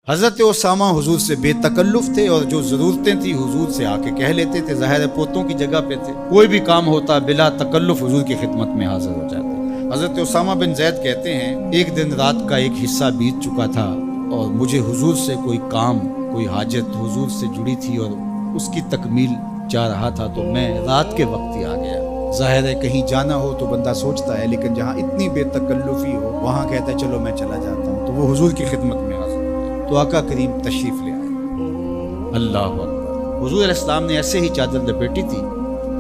حضرت اسامہ حضور سے بے تکلف تھے اور جو ضرورتیں تھی حضور سے آ کے کہہ لیتے تھے، ظاہر پوتوں کی جگہ پہ تھے، کوئی بھی کام ہوتا بلا تکلف حضور کی خدمت میں حاضر ہو جاتے۔ حضرت اسامہ بن زید کہتے ہیں ایک دن رات کا ایک حصہ بیت چکا تھا اور مجھے حضور سے کوئی کام، کوئی حاجت حضور سے جڑی تھی اور اس کی تکمیل چاہ رہا تھا، تو میں رات کے وقت ہی آ گیا۔ ظاہر ہے کہیں جانا ہو تو بندہ سوچتا ہے، لیکن جہاں اتنی بے تکلفی ہو وہاں کہتا ہے چلو میں چلا جاتا ہوں، تو وہ حضور کی خدمت میں حاضر ہو۔ تو آقا کریم تشریف لے آئے۔ اللہ اکبر۔ حضور علیہ السلام نے ایسے ہی چادر لپیٹی تھی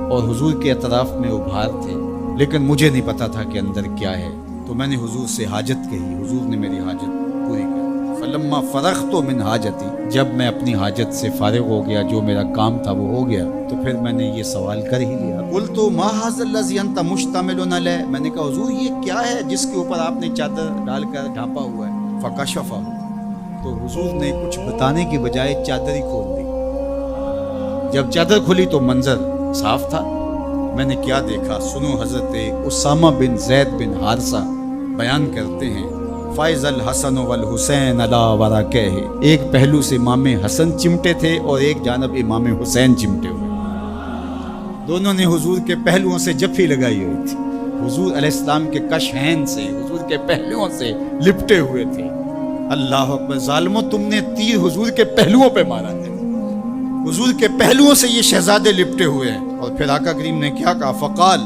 اور حضور کے اطراف میں ابھار تھے، لیکن مجھے نہیں پتا تھا کہ اندر کیا ہے، تو میں نے حضور سے حاجت کہی، حضور نے میری حاجت پوری کر۔ فلما فرغت من حاجتی، جب میں اپنی حاجت سے فارغ ہو گیا، جو میرا کام تھا وہ ہو گیا، تو پھر میں نے یہ سوال کر ہی لیا، قلت ما ھذا الذی انت مشتمل علیہ، میں نے کہا حضور یہ کیا ہے جس کے اوپر آپ نے چادر ڈال کر ڈھانپا ہوا ہے؟ فکشفہ، تو حضور نے کچھ بتانے کی بجائے چادر ہی کھول دی۔ جب چادر کھلی تو منظر صاف تھا۔ میں نے کیا دیکھا، سنو، حضرت اسامہ بن زید بن حارثہ بیان کرتے ہیں، فائز الحسن والحسین علی ورقہ، ایک پہلو سے امام حسن چمٹے تھے اور ایک جانب امام حسین چمٹے ہوئے، دونوں نے حضور کے پہلوؤں سے جفی لگائی ہوئی تھی، حضور علیہ السلام کے کشہین سے، حضور کے پہلوؤں سے لپٹے ہوئے تھے۔ اللہ اکبر، ظالموں، تم نے تیر حضور کے پہلوؤں پہ مارا ہے، حضور کے پہلوؤں سے یہ شہزادے لپٹے ہوئے ہیں۔ اور پھر آقا کریم نے کیا کہا، فقال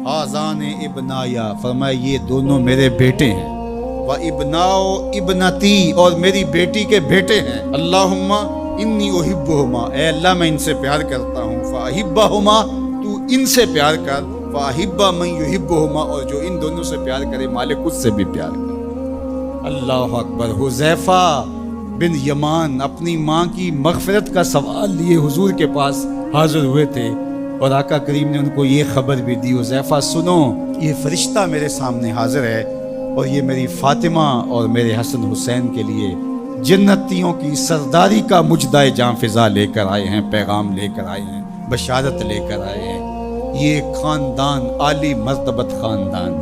ھذان ابنایا، فرمایا یہ دونوں میرے بیٹے ہیں، و ابناؤ ابنتی، اور میری بیٹی کے بیٹے ہیں، اللہم انی احبہما، اے اللہ میں ان سے پیار کرتا ہوں، فاحبہما، تو ان سے پیار کر، فاحب من یحبہما، اور جو ان دونوں سے پیار کرے مالک اس سے بھی پیار کر۔ اللہ اکبر۔ حذیفہ بن یمان اپنی ماں کی مغفرت کا سوال لیے حضور کے پاس حاضر ہوئے تھے، اور آقا کریم نے ان کو یہ خبر بھی دی، حذیفہ سنو، یہ فرشتہ میرے سامنے حاضر ہے اور یہ میری فاطمہ اور میرے حسن حسین کے لیے جنتیوں کی سرداری کا مجدہ جاں فضا لے کر آئے ہیں، پیغام لے کر آئے ہیں، بشارت لے کر آئے ہیں۔ یہ خاندان عالی مرتبت خاندان،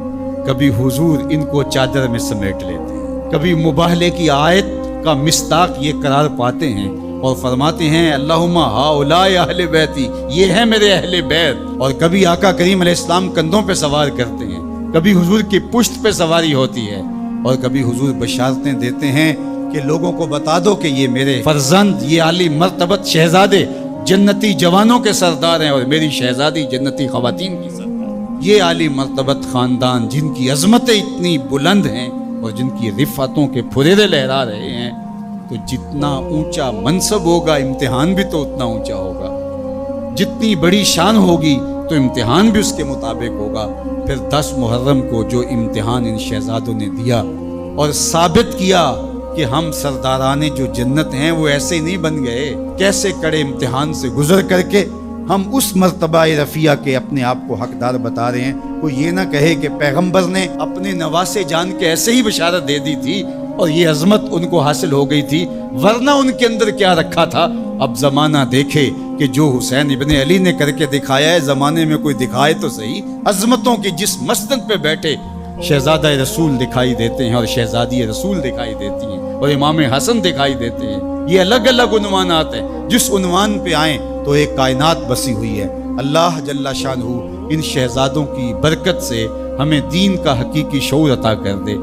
کبھی حضور ان کو چادر میں سمیٹ لیتے ہیں، کبھی مباہلے کی آیت کا مصداق یہ قرار پاتے ہیں اور فرماتے ہیں اللہم ہؤلاء اہل بیتی، یہ ہے میرے اہل بیت، اور کبھی آقا کریم علیہ السلام کندھوں پہ سوار کرتے ہیں، کبھی حضور کی پشت پہ سواری ہوتی ہے، اور کبھی حضور بشارتیں دیتے ہیں کہ لوگوں کو بتا دو کہ یہ میرے فرزند، یہ عالی مرتبت شہزادے جنتی جوانوں کے سردار ہیں، اور میری شہزادی جنتی خواتین کی سردار۔ یہ عالی مرتبت خاندان جن کی عظمتیں اتنی بلند ہیں اور جن کی رفعتوں کے پھریرے لہرا رہے ہیں، تو جتنا اونچا منصب ہوگا امتحان بھی تو اتنا اونچا ہوگا، جتنی بڑی شان ہوگی تو امتحان بھی اس کے مطابق ہوگا۔ پھر 10 محرم کو جو امتحان ان شہزادوں نے دیا اور ثابت کیا کہ ہم سرداران جو جنت ہیں وہ ایسے ہی نہیں بن گئے، کیسے کڑے امتحان سے گزر کر کے ہم اس مرتبہ رفیع کے اپنے آپ کو حقدار بتا رہے ہیں۔ کوئی یہ نہ کہے کہ پیغمبر نے اپنے نواسے جان کے ایسے ہی بشارت دے دی تھی اور یہ عظمت ان کو حاصل ہو گئی تھی، ورنہ ان کے اندر کیا رکھا تھا۔ اب زمانہ دیکھے کہ جو حسین ابن علی نے کر کے دکھایا ہے، زمانے میں کوئی دکھائے تو صحیح۔ عظمتوں کی جس مسند پہ بیٹھے شہزادہ رسول دکھائی دیتے ہیں اور شہزادی رسول دکھائی دیتی ہیں اور امام حسن دکھائی دیتے ہیں، یہ الگ الگ عنوانات ہیں، جس عنوان پہ آئیں تو ایک کائنات بسی ہوئی ہے۔ اللہ جل شانہ ان شہزادوں کی برکت سے ہمیں دین کا حقیقی شعور عطا کر دے۔